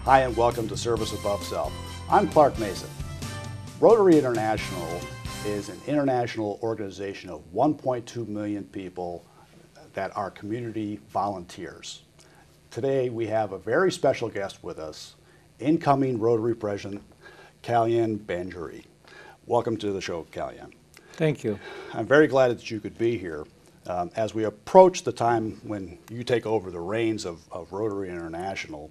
Hi and welcome to Service Above Self. I'm Clark Mason. Rotary International is an international organization of 1.2 million people that are community volunteers. Today we have a very special guest with us, incoming Rotary President Kalyan Banjuri. Welcome to the show, Kalyan. Thank you. I'm very glad that you could be here. As we approach the time when you take over the reins of Rotary International,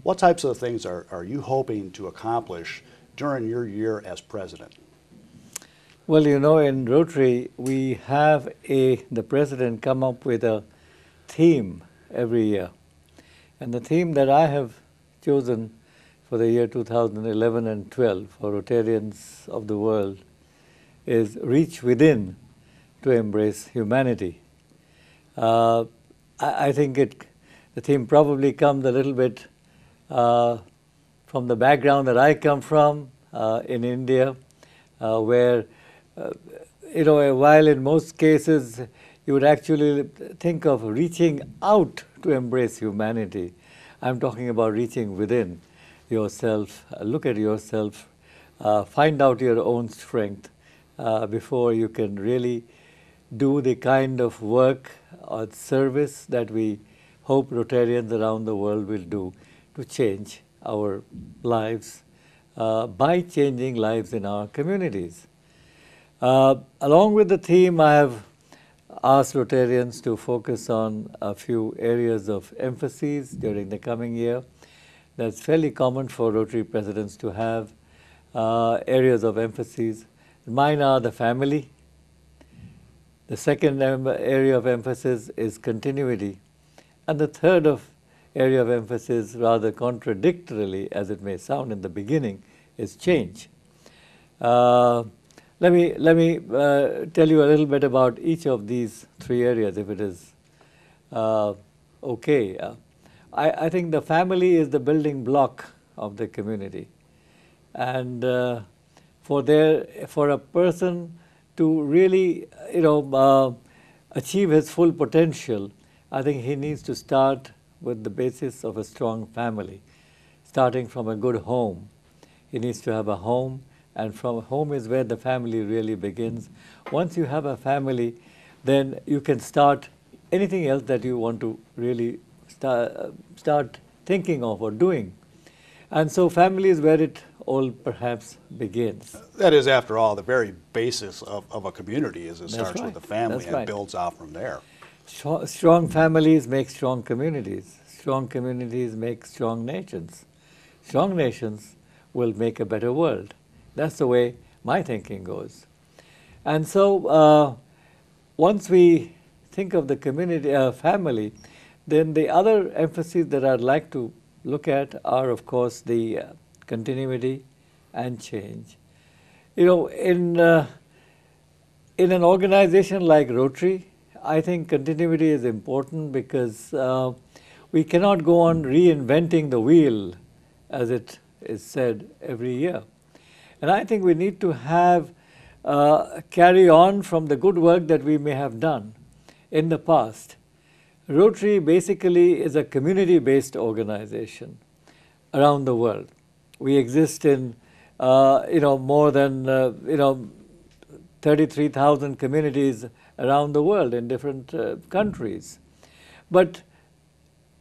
what types of things are you hoping to accomplish during your year as president? Well, you know, in Rotary, we have the president come up with a theme every year. And the theme that I have chosen for the year 2011 and 12 for Rotarians of the world is Reach Within to Embrace Humanity. I think the theme probably comes a little bit from the background that I come from in India, where, while in most cases you would actually think of reaching out to embrace humanity, I'm talking about reaching within yourself, look at yourself, find out your own strength before you can really do the kind of work or service that we hope Rotarians around the world will do to change our lives by changing lives in our communities. Along with the theme, I have asked Rotarians to focus on a few areas of emphasis during the coming year. That's fairly common for Rotary presidents to have areas of emphasis. Mine are the family. The second area of emphasis is continuity. And the third area of emphasis, rather contradictorily as it may sound in the beginning, is change. Let me tell you a little bit about each of these three areas, if it is okay. I think the family is the building block of the community. And for a person to really, achieve his full potential, I think he needs to start with the basis of a strong family, starting from a good home. He needs to have a home, and from home is where the family really begins. Once you have a family, then you can start anything else that you want to really start thinking of or doing. And so family is where it all perhaps begins. That is, after all, the very basis of a community is it starts with the family and builds out from there. Strong families make strong communities. Strong communities make strong nations. Strong nations will make a better world. That's the way my thinking goes. And so once we think of the community, family, then the other emphases that I'd like to look at are, of course, the continuity and change. In an organization like Rotary, I think continuity is important because we cannot go on reinventing the wheel, as it is said every year. And I think we need to have carry on from the good work that we may have done in the past. Rotary basically is a community-based organization around the world. We exist in, more than, 33,000 communities around the world in different countries. But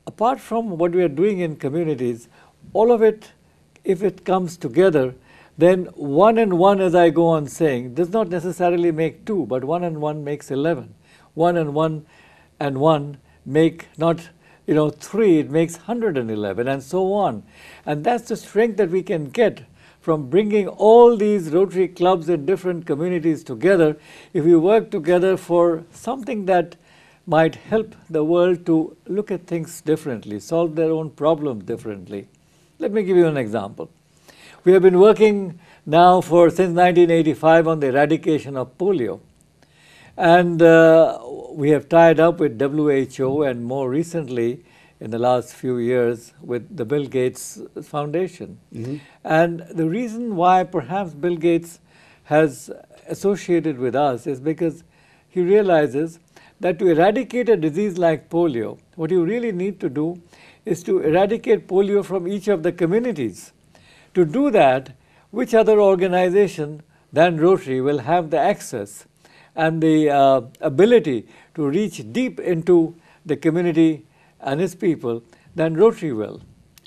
apart from what we are doing in communities, all of it, if it comes together, then 1 and 1, as I go on saying, does not necessarily make 2, but 1 and 1 makes 11. 1 and 1 make not 3, it makes 111, and so on. And that's the strength that we can get from bringing all these Rotary clubs in different communities together if we work together for something that might help the world to look at things differently, solve their own problems differently. Let me give you an example. We have been working now since 1985 on the eradication of polio. And we have tied up with WHO and more recently, in the last few years, with the Bill Gates Foundation. And the reason why perhaps Bill Gates has associated with us is because he realizes that to eradicate a disease like polio, what you really need to do is to eradicate polio from each of the communities. To do that, which other organization than Rotary will have the access and the ability to reach deep into the community and its people than Rotary will?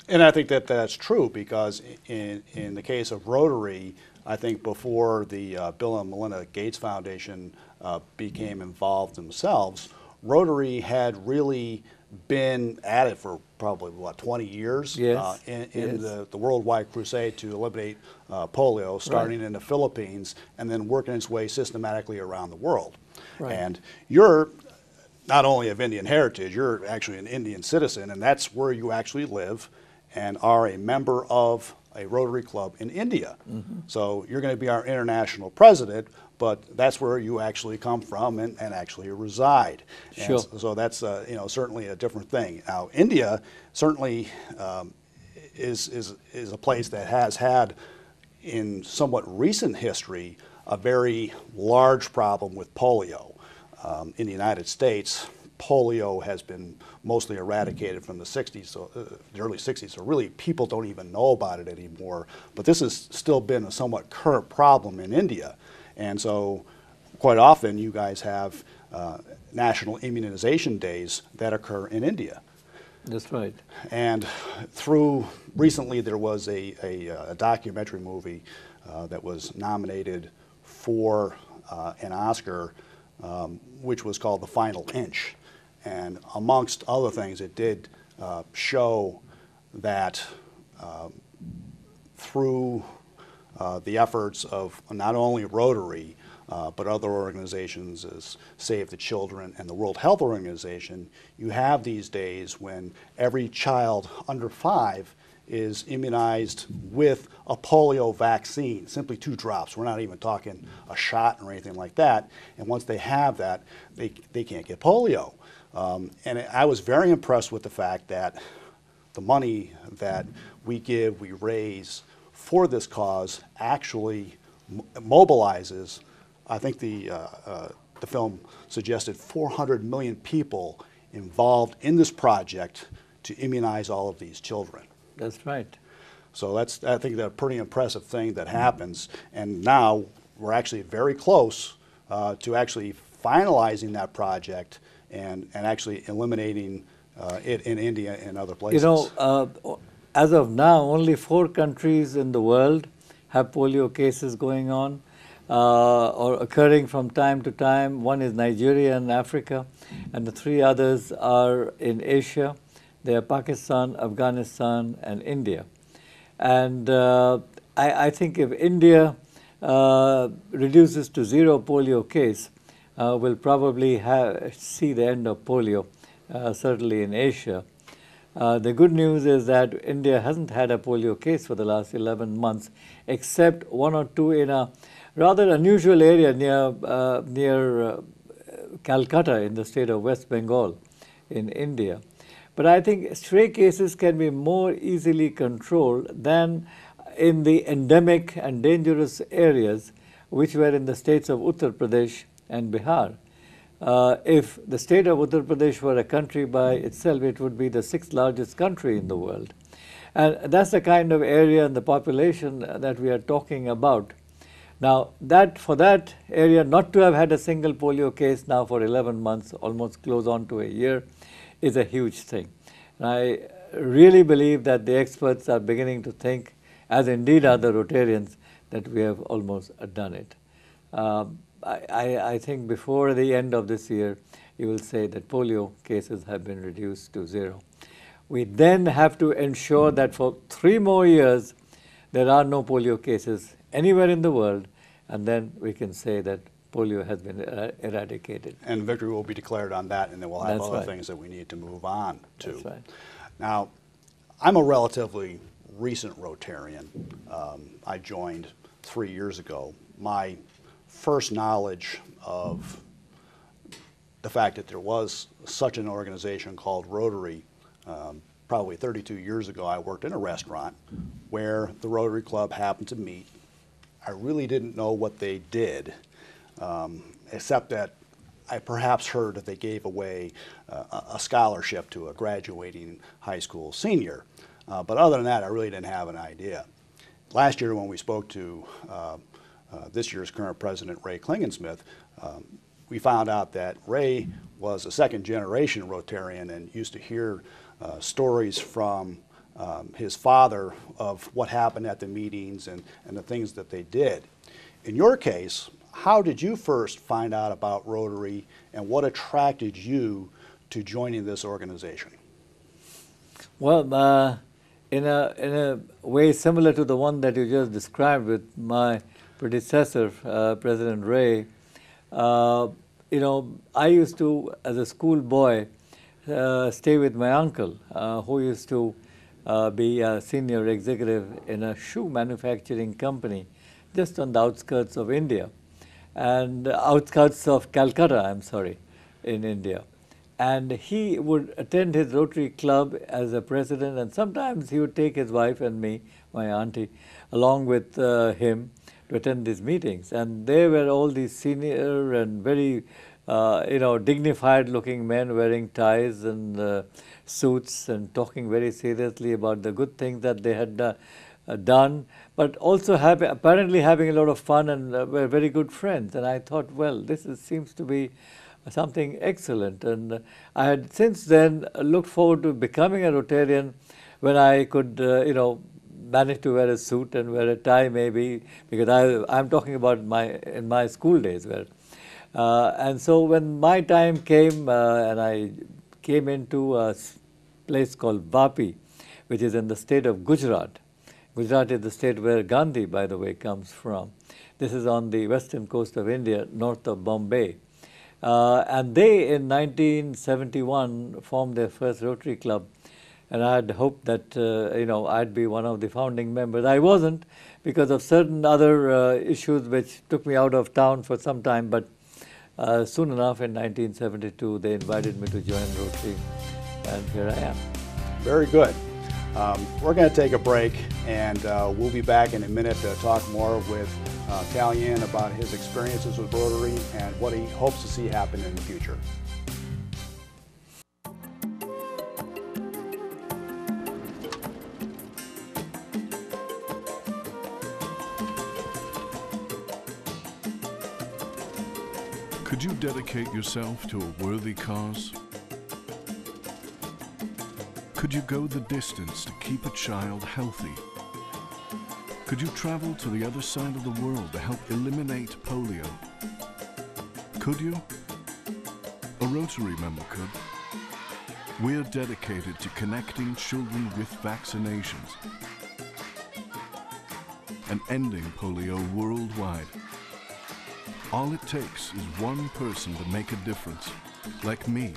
And I think that that's true, because in the case of Rotary, I think before the Bill and Melinda Gates Foundation became involved themselves, Rotary had really been at it for probably, what, 20 years? Yes. In Yes. the worldwide crusade to eliminate polio, starting in the Philippines and then working its way systematically around the world. Right. And you're not only of Indian heritage, you're actually an Indian citizen, and that's where you actually live and are a member of a Rotary Club in India. So you're going to be our international president, but that's where you actually come from and actually reside. Sure. And so that's certainly a different thing. Now, India certainly is a place that has had, in somewhat recent history, a very large problem with polio. In the United States, polio has been mostly eradicated from the 60s, so, the early 60s, so really people don't even know about it anymore. But this has still been a somewhat current problem in India. And so quite often you guys have national immunization days that occur in India. That's right. And recently there was a documentary movie that was nominated for an Oscar, which was called The Final Inch. And amongst other things, it did show that through the efforts of not only Rotary, but other organizations as Save the Children and the World Health Organization, you have these days when every child under 5 is immunized with a polio vaccine, simply 2 drops. We're not even talking a shot or anything like that. And once they have that, they can't get polio. And I was very impressed with the fact that the money that we raise for this cause actually mobilizes. I think the film suggested 400 million people involved in this project to immunize all of these children. That's right. So I think that's a pretty impressive thing that happens. And now we're actually very close to actually finalizing that project and actually eliminating it in India and other places. You know, as of now, only 4 countries in the world have polio cases going on or occurring from time to time. One is Nigeria in Africa, and the 3 others are in Asia. They are Pakistan, Afghanistan, and India. And I think if India reduces to 0 polio case, we'll probably see the end of polio, certainly in Asia. The good news is that India hasn't had a polio case for the last 11 months, except 1 or 2 in a rather unusual area near Calcutta in the state of West Bengal in India. But I think stray cases can be more easily controlled than in the endemic and dangerous areas, which were in the states of Uttar Pradesh and Bihar. If the state of Uttar Pradesh were a country by itself, it would be the 6th largest country in the world. And that's the kind of area and the population that we are talking about. Now, for that area not to have had a single polio case now for 11 months, almost close on to a year, is a huge thing. And I really believe that the experts are beginning to think, as indeed are the Rotarians, that we have almost done it. I think before the end of this year, you will say that polio cases have been reduced to 0. We then have to ensure that for 3 more years, there are no polio cases anywhere in the world, and then we can say that polio has been eradicated. And victory will be declared on that, and then we'll have That's other right. things that we need to move on to. That's right. Now, I'm a relatively recent Rotarian. I joined 3 years ago. My first knowledge of the fact that there was such an organization called Rotary, probably 32 years ago, I worked in a restaurant where the Rotary Club happened to meet. I really didn't know what they did, except that I perhaps heard that they gave away a scholarship to a graduating high school senior. But other than that, I really didn't have an idea. Last year when we spoke to this year's current president, Ray Klingensmith, we found out that Ray was a second-generation Rotarian and used to hear stories from his father of what happened at the meetings and the things that they did. In your case, how did you first find out about Rotary and what attracted you to joining this organization? Well, in a way similar to the one that you just described with my predecessor, President Ray, you know, I used to, as a schoolboy, stay with my uncle, who used to be a senior executive in a shoe manufacturing company just on the outskirts of India, and outskirts of Calcutta, I'm sorry, in India. And he would attend his Rotary Club as a president, and sometimes he would take his wife and me, my auntie, along with him to attend these meetings. And there were all these senior and very, you know, dignified-looking men wearing ties and suits and talking very seriously about the good things that they had done, but also apparently having a lot of fun, and were very good friends. And I thought, well, this seems to be something excellent. And I had since then looked forward to becoming a Rotarian when I could, you know, manage to wear a suit and wear a tie maybe, because I'm talking about in my school days. And so when my time came and I came into a place called Vapi, which is in the state of Gujarat. Gujarat is the state where Gandhi, by the way, comes from. This is on the western coast of India, north of Bombay. And they, in 1971, formed their first Rotary Club. And I had hoped that, you know, I'd be one of the founding members. I wasn't, because of certain other issues which took me out of town for some time. But soon enough, in 1972, they invited me to join Rotary, and here I am. Very good. We're going to take a break, and we'll be back in a minute to talk more with Kalyan about his experiences with Rotary and what he hopes to see happen in the future. Could you dedicate yourself to a worthy cause? Could you go the distance to keep a child healthy? Could you travel to the other side of the world to help eliminate polio? Could you? A Rotary member could. We're dedicated to connecting children with vaccinations and ending polio worldwide. All it takes is one person to make a difference, like me,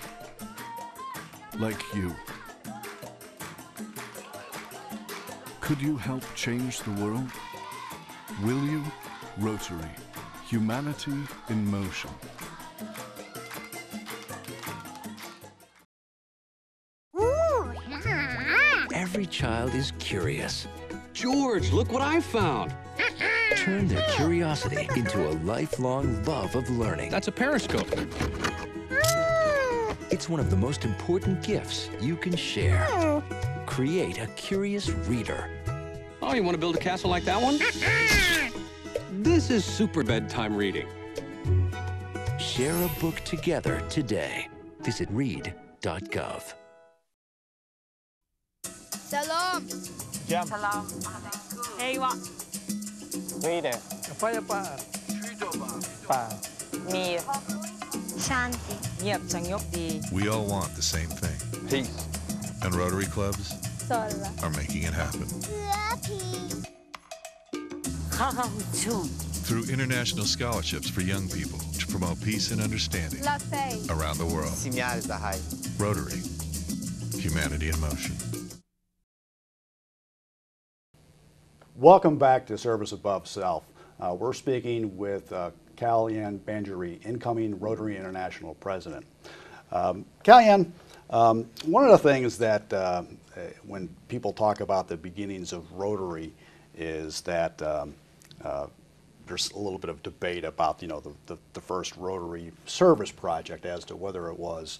like you. Could you help change the world? Will you? Rotary. Humanity in motion. Every child is curious. George, look what I found. Turn their curiosity into a lifelong love of learning. That's a periscope. It's one of the most important gifts you can share. Create a curious reader. Oh, you want to build a castle like that one? This is super bedtime reading. Share a book together today. Visit read.gov. Salam. Jam. Salam. Ewa. Rita. Apa ya Pak? Pak. Mir. Shanti. เงียบสงบดี We all want the same thing. Peace. And Rotary clubs Sola. are making it happen. Lucky. Through international scholarships for young people to promote peace and understanding La Fei. around the world. Rotary. Humanity in motion. Welcome back to Service Above Self. We're speaking with Kalyan Banjari, incoming Rotary International president. Kalyan, one of the things that when people talk about the beginnings of Rotary is that there's a little bit of debate about, you know, the first Rotary service project as to whether it was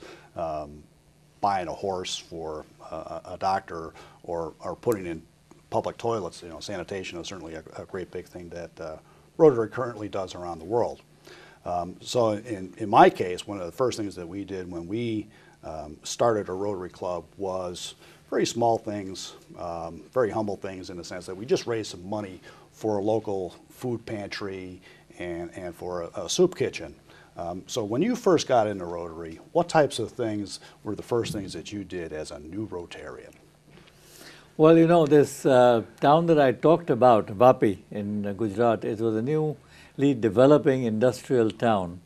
buying a horse for a doctor or putting in public toilets. You know, sanitation is certainly a great big thing that Rotary currently does around the world. So in my case, one of the first things that we did when we started a Rotary Club was very small things, very humble things in the sense that we just raised some money for a local food pantry and for a soup kitchen. So when you first got into Rotary, what types of things were the first things that you did as a new Rotarian? Well, you know, this town that I talked about, Vapi in Gujarat, it was a newly developing industrial town.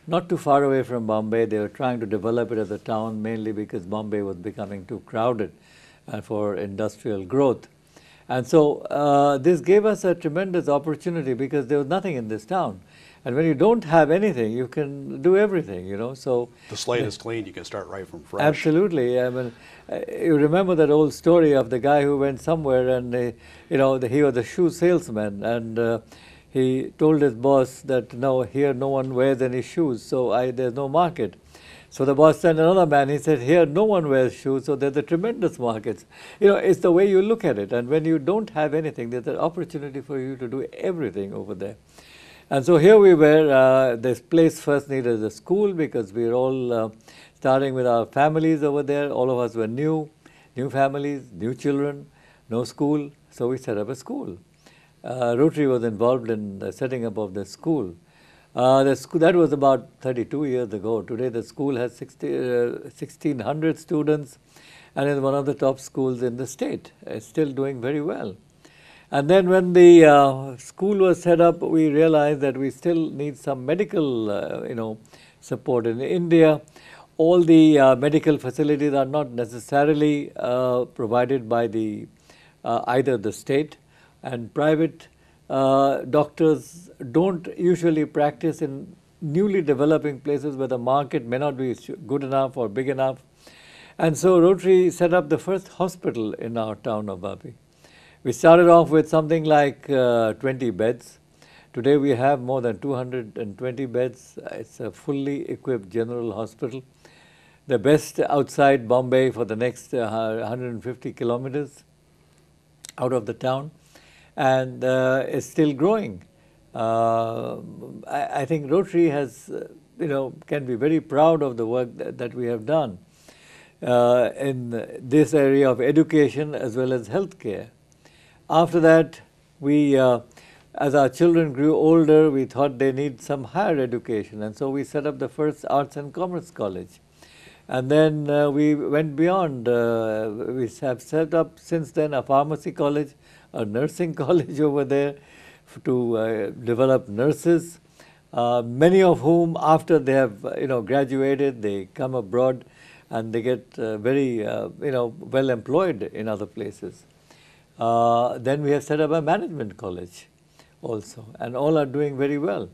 Not too far away from Bombay. They were trying to develop it as a town mainly because Bombay was becoming too crowded for industrial growth. And so this gave us a tremendous opportunity because there was nothing in this town. And when you don't have anything, you can do everything, you know. So the slate is clean. You can start right from fresh. Absolutely. I mean, you remember that old story of the guy who went somewhere and, you know, he was a shoe salesman, and he told his boss that, no, here no one wears any shoes, so there's no market. So the boss sent another man. He said, here no one wears shoes, so there's a tremendous market. You know, it's the way you look at it. And when you don't have anything, there's an opportunity for you to do everything over there. And so here we were. This place first needed a school because we were all starting with our families over there. All of us were new families, new children, no school. So we set up a school. Rotary was involved in the setting up of the school. That was about 32 years ago. Today the school has 1,600 students and is one of the top schools in the state. It's still doing very well. And then when the school was set up, we realized that we still need some medical you know, support. In India, all the medical facilities are not necessarily provided by either the state, and private doctors don't usually practice in newly developing places where the market may not be good enough or big enough. And so Rotary set up the first hospital in our town of Vapi. We started off with something like 20 beds. Today we have more than 220 beds. It's a fully equipped general hospital, the best outside Bombay for the next 150 kilometers out of the town. And it's still growing. I think Rotary has, you know, can be very proud of the work that we have done in this area of education as well as healthcare. After that, we, as our children grew older, we thought they need some higher education, and so we set up the first Arts and Commerce College. And then we went beyond. We have set up since then a pharmacy college, a nursing college over there to develop nurses, many of whom after they have graduated, they come abroad and they get very well employed in other places. Then we have set up a management college also, and all are doing very well.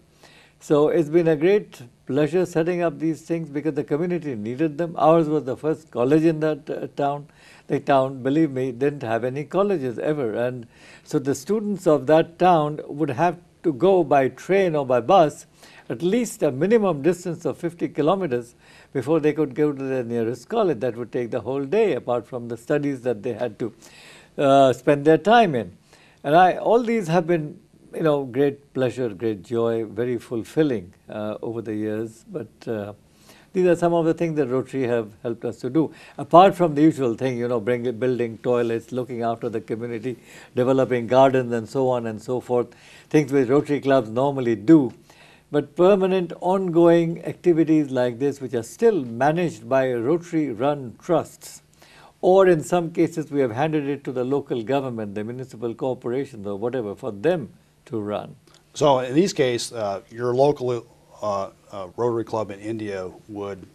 So it's been a great pleasure setting up these things because the community needed them. Ours was the first college in that town. The town, believe me, didn't have any colleges ever. And so the students of that town would have to go by train or by bus at least a minimum distance of 50 kilometers before they could go to the nearest college. That would take the whole day, apart from the studies that they had to spend their time in. And all these have been, great pleasure, great joy, very fulfilling over the years. But these are some of the things that Rotary have helped us to do. Apart from the usual thing, building toilets, looking after the community, developing gardens and so on and so forth, things which Rotary clubs normally do. But permanent, ongoing activities like this, which are still managed by Rotary-run trusts, or in some cases we have handed it to the local government, the municipal corporations or whatever, for them to run. So in these cases, your local Rotary Club in India would,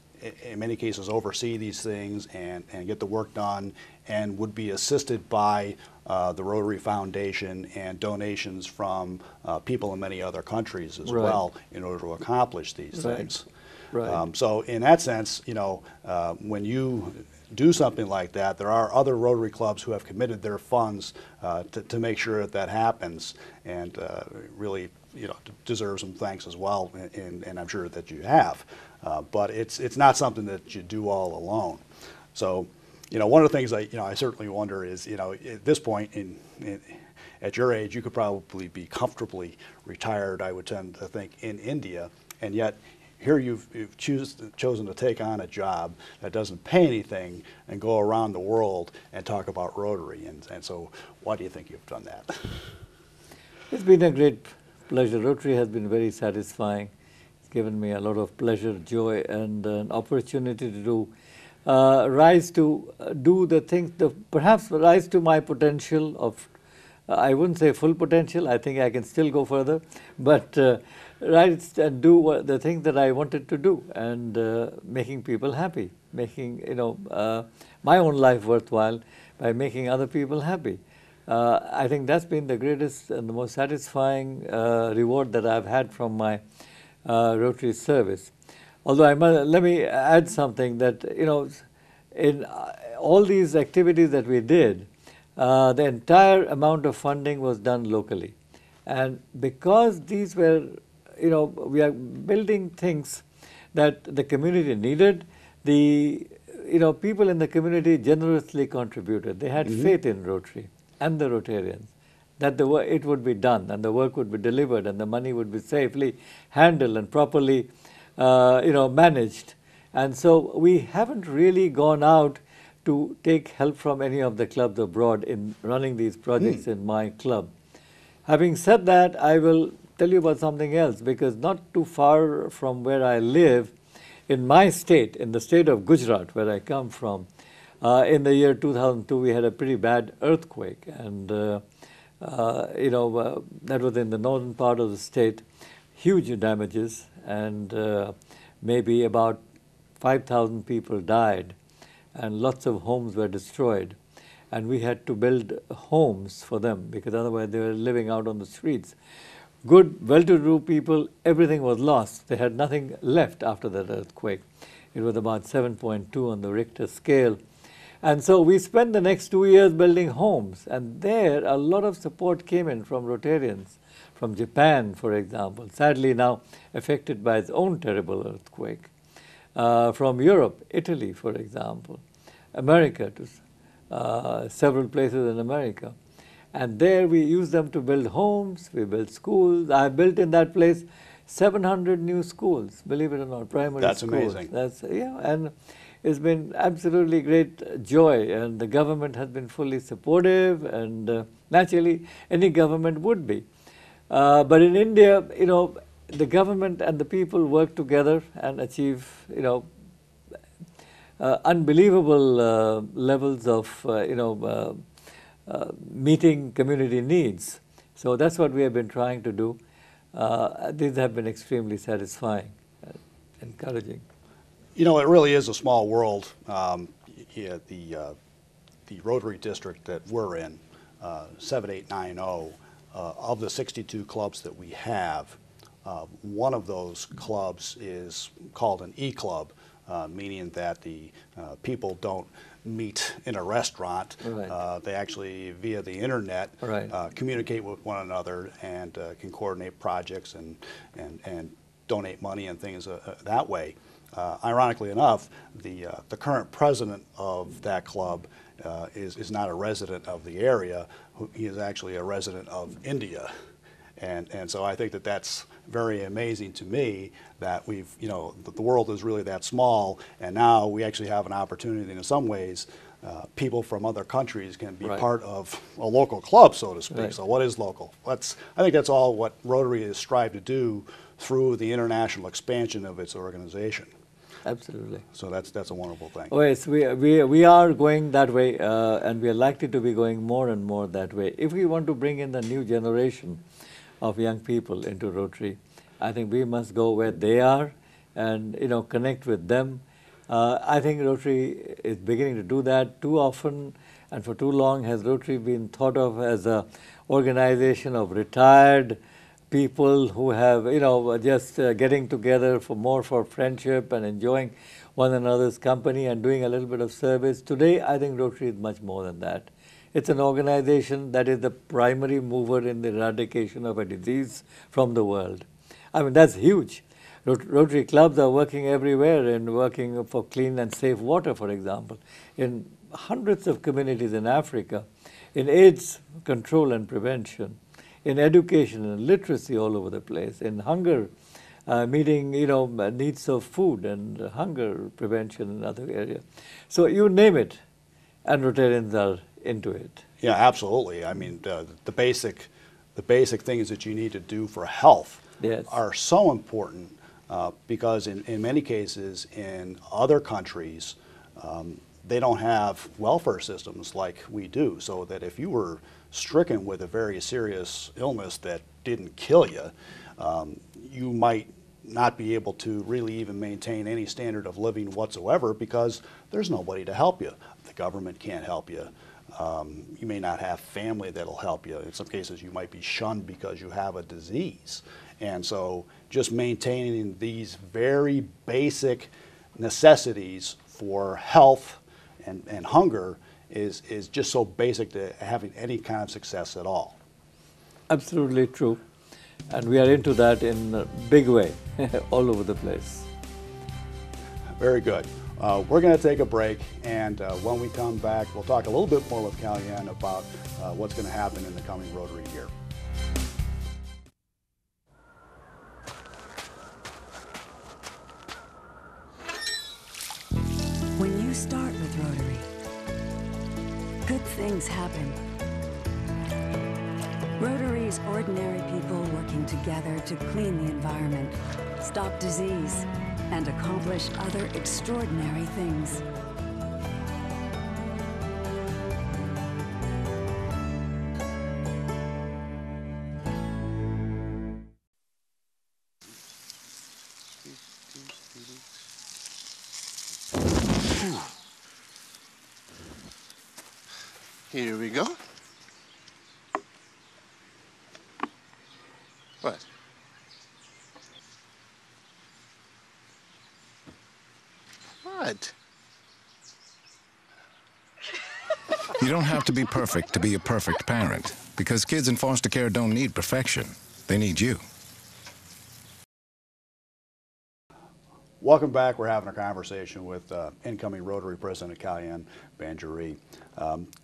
in many cases, oversee these things and get the work done, and would be assisted by the Rotary Foundation and donations from people in many other countries as well in order to accomplish these things. Right. So in that sense, when you do something like that, there are other Rotary clubs who have committed their funds to make sure that happens, and really deserve some thanks as well, and I'm sure that you have. But it's not something that you do all alone. So, one of the things I certainly wonder is, at this point at your age, you could probably be comfortably retired, I would tend to think, in India, and yet here you've chosen to take on a job that doesn't pay anything and go around the world and talk about Rotary. And so why do you think you've done that? It's been a great pleasure. Rotary has been very satisfying. It's given me a lot of pleasure, joy, and an opportunity to do the things, perhaps rise to my potential of, I wouldn't say full potential, I think I can still go further, but rise and do the things that I wanted to do, and making people happy, making my own life worthwhile by making other people happy. I think that's been the greatest and the most satisfying reward that I've had from my Rotary service. Although let me add something that, in all these activities that we did, the entire amount of funding was done locally. And because these were, we are building things that the community needed, the people in the community generously contributed. They had faith in Rotary and the Rotarians, that it would be done and the work would be delivered and the money would be safely handled and properly managed. And so we haven't really gone out to take help from any of the clubs abroad in running these projects in my club. Having said that, I will tell you about something else, because not too far from where I live, in my state, in the state of Gujarat, where I come from, in the year 2002, we had a pretty bad earthquake, and that was in the northern part of the state, huge damages, and maybe about 5,000 people died, and lots of homes were destroyed. And we had to build homes for them, because otherwise they were living out on the streets. Good, well-to-do people, everything was lost. They had nothing left after that earthquake. It was about 7.2 on the Richter scale. And so we spent the next 2 years building homes, and there a lot of support came in from Rotarians, from Japan, for example, sadly now affected by its own terrible earthquake, from Europe, Italy, for example, America, to several places in America. And there we used them to build homes, we built schools. I built in that place 700 new schools, believe it or not, primary schools. That's amazing. That's, and it's been absolutely great joy, and the government has been fully supportive, and naturally any government would be. But in India, the government and the people work together and achieve, unbelievable levels of, meeting community needs. So that's what we have been trying to do. These have been extremely satisfying and encouraging. It really is a small world. The Rotary district that we're in, 7890, of the 62 clubs that we have, one of those clubs is called an E-club, meaning that the people don't meet in a restaurant. Right. They actually, via the internet, Right. Communicate with one another and can coordinate projects and donate money and things that way. Ironically enough, the current president of that club is not a resident of the area. He is actually a resident of India. And so I think that that's very amazing to me, that we've, the world is really that small, and now we actually have an opportunity, in some ways, people from other countries can be Right. part of a local club, so to speak. Right. So what is local? I think that's all what Rotary has strived to do through the international expansion of its organization. Absolutely. So that's a wonderful thing. Oh, yes, we are going that way, and we are likely to be going more and more that way. If we want to bring in the new generation of young people into Rotary, I think we must go where they are and connect with them. I think Rotary is beginning to do that. Too often and for too long has Rotary been thought of as an organization of retired people who have, just getting together for friendship and enjoying one another's company and doing a little bit of service. Today, I think Rotary is much more than that. It's an organization that is the primary mover in the eradication of a disease from the world. I mean, that's huge. Rotary clubs are working everywhere and working for clean and safe water, for example, in hundreds of communities in Africa, in AIDS control and prevention, in education and literacy all over the place, in hunger, meeting needs of food and hunger prevention in other areas. So you name it, and Rotarians are into it. Yeah, absolutely. I mean, the basic things that you need to do for health are so important because in many cases in other countries, they don't have welfare systems like we do, so that if you were stricken with a very serious illness that didn't kill you, you might not be able to really even maintain any standard of living whatsoever because there's nobody to help you. The government can't help you. You may not have family that'll help you. In some cases, you might be shunned because you have a disease. And so just maintaining these very basic necessities for health and hunger is just so basic to having any kind of success at all. Absolutely true. And we are into that in a big way, all over the place. Very good. We're going to take a break, and when we come back, we'll talk a little bit more with Kalyan about what's going to happen in the coming Rotary year. When you start with Rotary, good things happen. Rotary is ordinary people working together to clean the environment, stop disease, and accomplish other extraordinary things. Here we go. What? What? You don't have to be perfect to be a perfect parent, because kids in foster care don't need perfection. They need you. Welcome back. We're having a conversation with incoming Rotary President Kalyan Banjuri.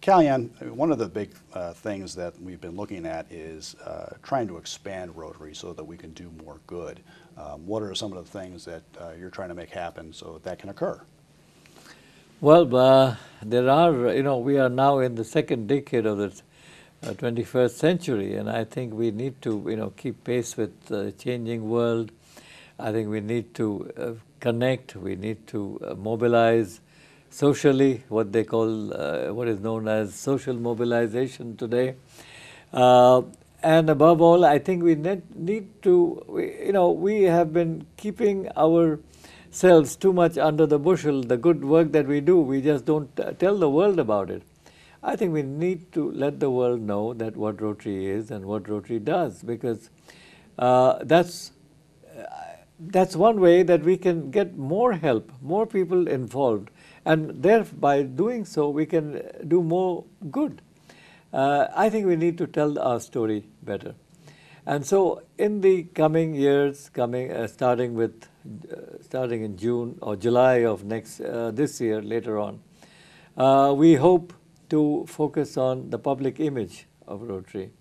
Kalyan, one of the big things that we've been looking at is trying to expand Rotary so that we can do more good. What are some of the things that you're trying to make happen so that can occur? Well, there are, we are now in the second decade of the 21st century, and I think we need to, keep pace with the changing world. I think we need to connect, we need to mobilize socially, what they call, what is known as social mobilization today. And above all, I think we need to, we have been keeping ourselves too much under the bushel. The good work that we do, we just don't tell the world about it. I think we need to let the world know that what Rotary is and what Rotary does, because that's one way that we can get more help, more people involved, and thereby doing so we can do more good. I think we need to tell our story better. And so in the coming years, starting in June or July of this year, later on, we hope to focus on the public image of Rotary.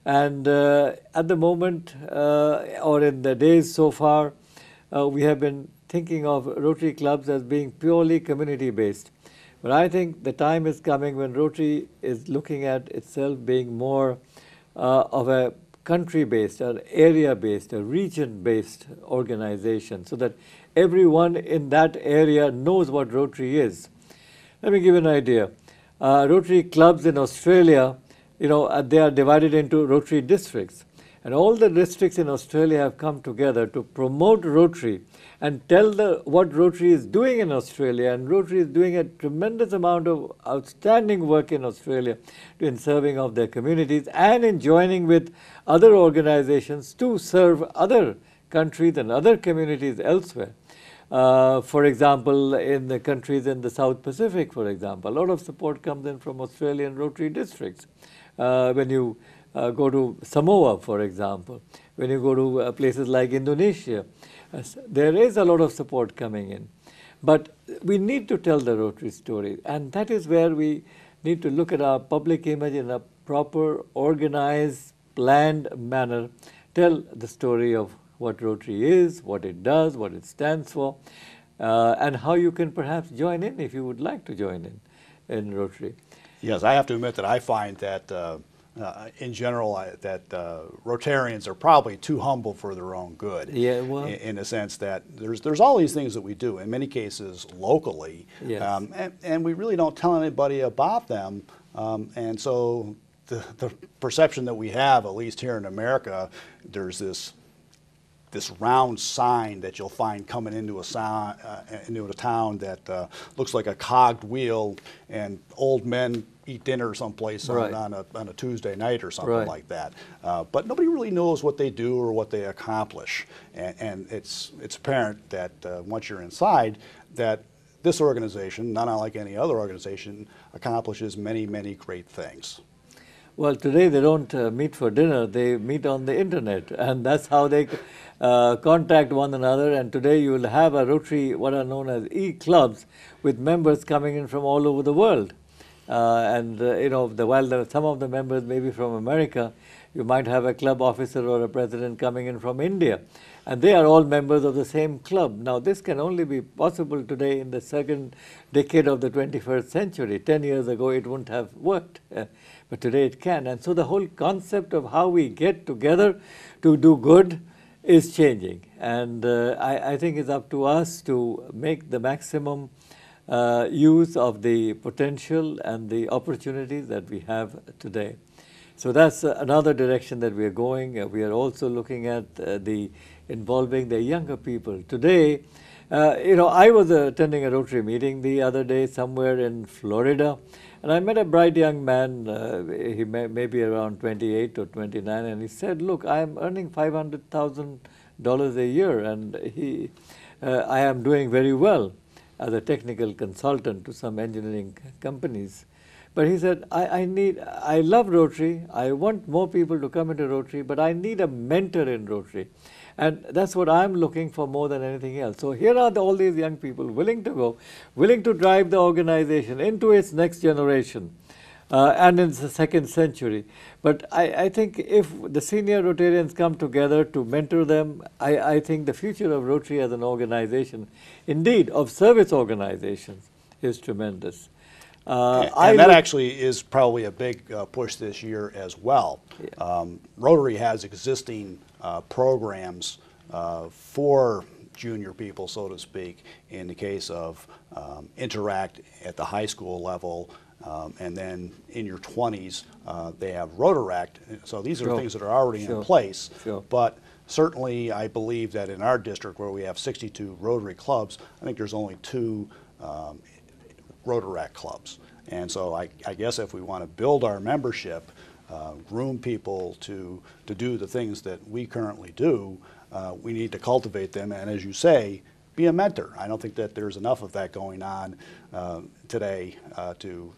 And at the moment, or in the days so far, we have been thinking of Rotary clubs as being purely community-based. But I think the time is coming when Rotary is looking at itself being more of a country-based, or area-based, a region-based organization, so that everyone in that area knows what Rotary is. Let me give you an idea. Rotary clubs in Australia, they are divided into Rotary districts. And all the districts in Australia have come together to promote Rotary and tell what Rotary is doing in Australia. And Rotary is doing a tremendous amount of outstanding work in Australia in serving of their communities and in joining with other organizations to serve other countries and other communities elsewhere. For example, in the countries in the South Pacific, for example, a lot of support comes in from Australian Rotary districts. When you go to Samoa, for example, when you go to places like Indonesia, there is a lot of support coming in. But we need to tell the Rotary story, and that is where we need to look at our public image in a proper, organized, planned manner, tell the story of what Rotary is, what it does, what it stands for, and how you can perhaps join in if you would like to join in Rotary. Yes, I have to admit that I find that in general that Rotarians are probably too humble for their own good. Yeah, well, in a sense that there's all these things that we do, in many cases locally, yes. And we really don't tell anybody about them, and so the perception that we have, at least here in America, there's this round sign that you'll find coming into a town that looks like a cogged wheel, and old men eat dinner someplace right. on a Tuesday night or something right. like that. But nobody really knows what they do or what they accomplish, and it's apparent that once you're inside, that this organization, not unlike any other organization, accomplishes many, many great things. Well, today they don't meet for dinner, they meet on the internet, and that's how they contact one another. And today you will have a Rotary, what are known as e-clubs, with members coming in from all over the world. You know, while some of the members may be from America, you might have a club officer or a president coming in from India, and they are all members of the same club. Now, this can only be possible today in the second decade of the 21st century. 10 years ago, it wouldn't have worked. But today it can. And so the whole concept of how we get together to do good is changing. And I think it's up to us to make the maximum use of the potential and the opportunities that we have today. So that's another direction that we are going. We are also looking at involving the younger people. Today, you know, I was attending a Rotary meeting the other day somewhere in Florida, and I met a bright young man, he may be around 28 or 29, and he said, look, I am earning $500,000 a year, and I am doing very well as a technical consultant to some engineering companies. But he said, I love Rotary, I want more people to come into Rotary, but I need a mentor in Rotary. And that's what I'm looking for more than anything else. So here are all these young people willing to go, willing to drive the organization into its next generation and in the second century. But I think if the senior Rotarians come together to mentor them, I think the future of Rotary as an organization, indeed of service organizations, is tremendous. And that actually is probably a big push this year as well. Yeah. Rotary has existing programs for junior people, so to speak, in the case of Interact at the high school level, and then in your 20s they have Rotaract. So these are things that are already in place. But certainly I believe that in our district, where we have 62 Rotary clubs, I think there's only 2 Rotaract clubs. And so I guess if we want to build our membership, groom people to do the things that we currently do, we need to cultivate them, and as you say, be a mentor. I don't think that there's enough of that going on today to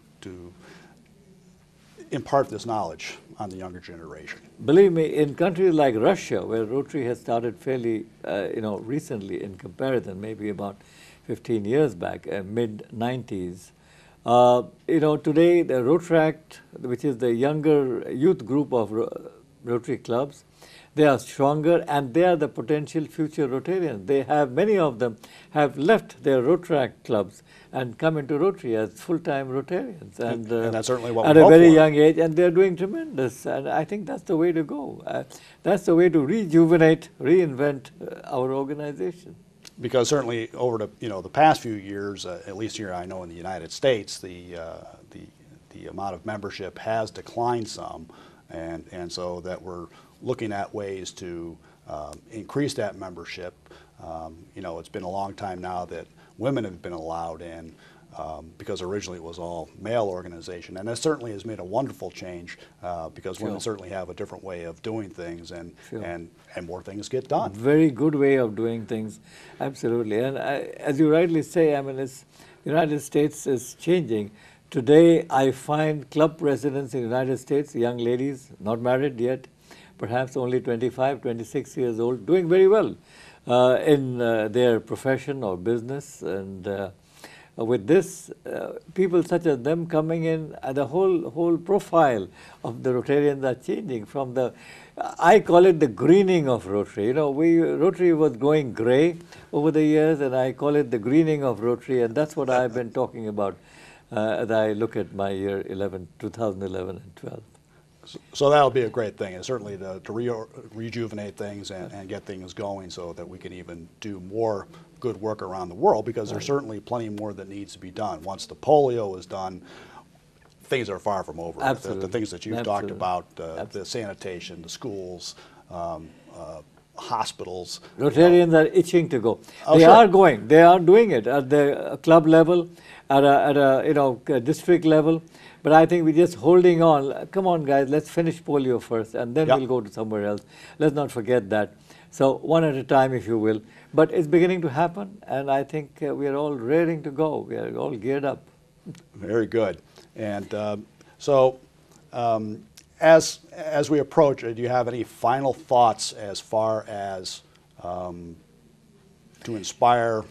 impart this knowledge on the younger generation. Believe me, in countries like Russia, where Rotary has started fairly recently in comparison, maybe about 15 years back, mid-90s, today the Rotaract, which is the younger youth group of Rotary clubs, they are stronger and they are the potential future Rotarians. They have, many of them have left their Rotaract clubs and come into Rotary as full-time Rotarians. And that's certainly what at a very young age, and they're doing tremendous. And I think that's the way to go. That's the way to rejuvenate, reinvent our organization. Because certainly over the past few years, at least here I know in the United States, the amount of membership has declined some, and so that we're looking at ways to increase that membership. It's been a long time now that women have been allowed in. because originally it was all male organization. And that certainly has made a wonderful change because women certainly have a different way of doing things, and more things get done. Very good way of doing things, absolutely. And as you rightly say, I mean, the United States is changing. Today, I find club presidents in the United States, young ladies, not married yet, perhaps only 25, 26 years old, doing very well in their profession or business. And with this, people such as them coming in, the whole profile of the Rotarians are changing from the, I call it the greening of Rotary. You know, Rotary was going gray over the years, and I call it the greening of Rotary, and that's what I've been talking about as I look at my year 2011 and 12. So that'll be a great thing, and certainly to rejuvenate things and get things going so that we can even do more good work around the world, because there's certainly plenty more that needs to be done. Once the polio is done, things are far from over. Absolutely. The things that you've talked about, the sanitation, the schools, hospitals. Rotarians are itching to go. Oh, they sure. are going. They are doing it at the club level, at a district level. But I think we're just holding on. Come on, guys, let's finish polio first, and then we'll go to somewhere else. Let's not forget that. So one at a time, if you will. But it's beginning to happen, and I think we are all raring to go. We are all geared up. Very good. And as we approach, do you have any final thoughts as far as to inspire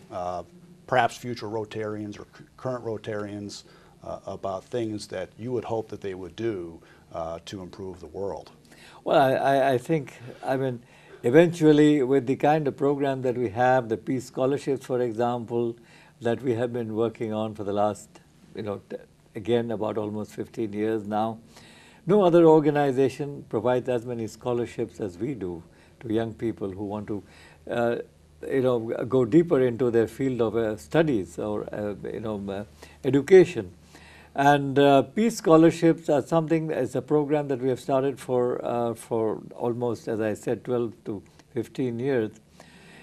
perhaps future Rotarians or current Rotarians about things that you would hope that they would do to improve the world? Well, I think, I mean, eventually with the kind of program that we have, the Peace Scholarships, for example, that we have been working on for the last, again, about almost 15 years now, no other organization provides as many scholarships as we do to young people who want to, go deeper into their field of studies or, education. And Peace Scholarships are something, it's a program that we have started for almost, as I said, 12 to 15 years.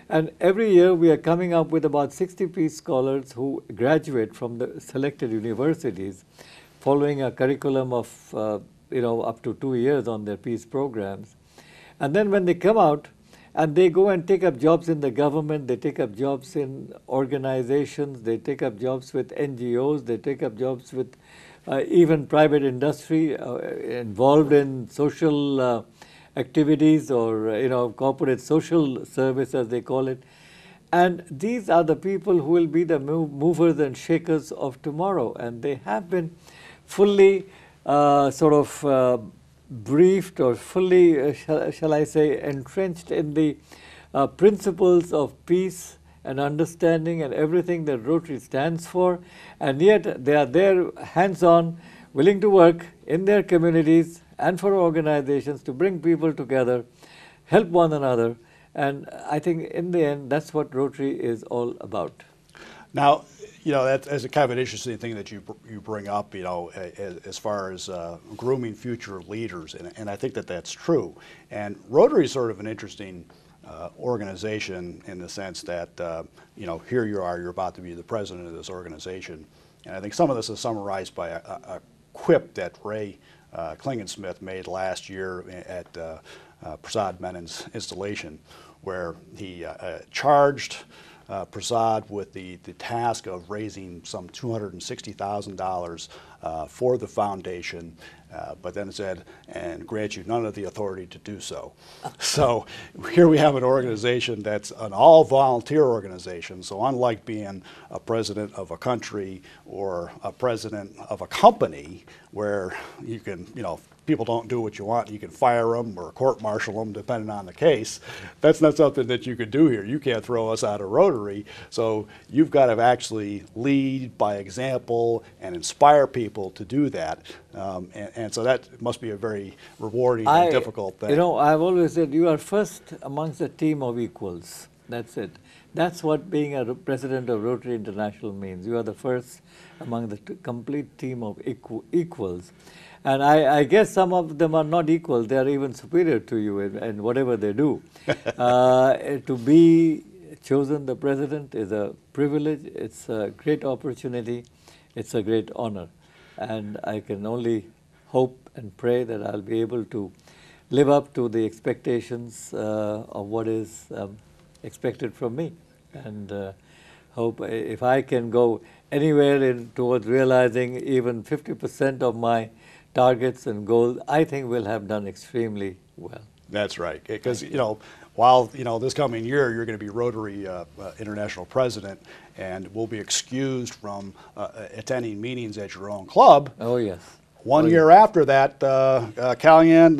And every year we are coming up with about 60 Peace Scholars who graduate from the selected universities following a curriculum of, up to 2 years on their peace programs. And then when they come out, and they go and take up jobs in the government, they take up jobs in organizations, they take up jobs with NGOs, they take up jobs with even private industry involved in social activities or corporate social service, as they call it. And these are the people who will be the movers and shakers of tomorrow, and they have been fully briefed or fully, shall I say, entrenched in the principles of peace and understanding and everything that Rotary stands for, and yet they are there hands-on, willing to work in their communities and for organizations to bring people together, help one another, and I think in the end that's what Rotary is all about. Now, that's a kind of an interesting thing that you bring up, as far as grooming future leaders, and I think that that's true. And Rotary is sort of an interesting organization in the sense that, here you are, you're about to be the president of this organization. And I think some of this is summarized by a quip that Ray Klingensmith made last year at Prasad Menon's installation, where he charged Prasad with the task of raising some $260,000 for the foundation, but then said, and grant you none of the authority to do so. So here we have an organization that's an all-volunteer organization, so unlike being a president of a country or a president of a company where you can, people don't do what you want, you can fire them or court-martial them depending on the case. That's not something that you could do here. You can't throw us out of Rotary. So you've got to actually lead by example and inspire people to do that. And so that must be a very rewarding and difficult thing. I've always said you are first amongst a team of equals. That's it. That's what being a president of Rotary International means. You are the first among the complete team of equals. And I guess some of them are not equal. They are even superior to you in whatever they do. To be chosen the president is a privilege. It's a great opportunity. it's a great honor. And I can only hope and pray that I'll be able to live up to the expectations of what is expected from me. And hope if I can go anywhere towards realizing even 50% of my targets and goals, I think we'll have done extremely well. That's right, because while this coming year you're going to be Rotary International President, and will be excused from attending meetings at your own club. Oh yes. One year after that, Kalyan,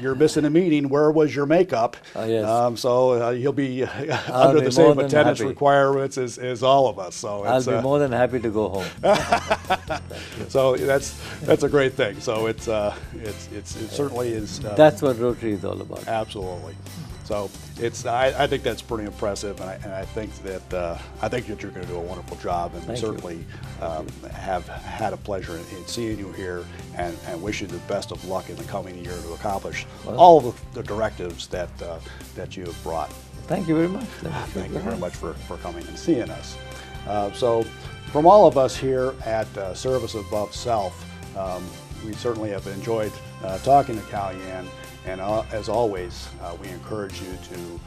you're missing a meeting. Where was your makeup? Yes. So you'll be under the same attendance requirements as all of us. So I'll be more than happy to go home. So that's a great thing. So it certainly is. That's what Rotary is all about. Absolutely. So I think that's pretty impressive, and I think that you're going to do a wonderful job, and certainly have had a pleasure in seeing you here, and wish you the best of luck in the coming year to accomplish all of the directives that you have brought. Thank you very much. Thank you very much for coming and seeing us. So from all of us here at Service Above Self, we certainly have enjoyed talking to Kalyan. And as always, we encourage you to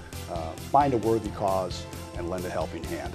find a worthy cause and lend a helping hand.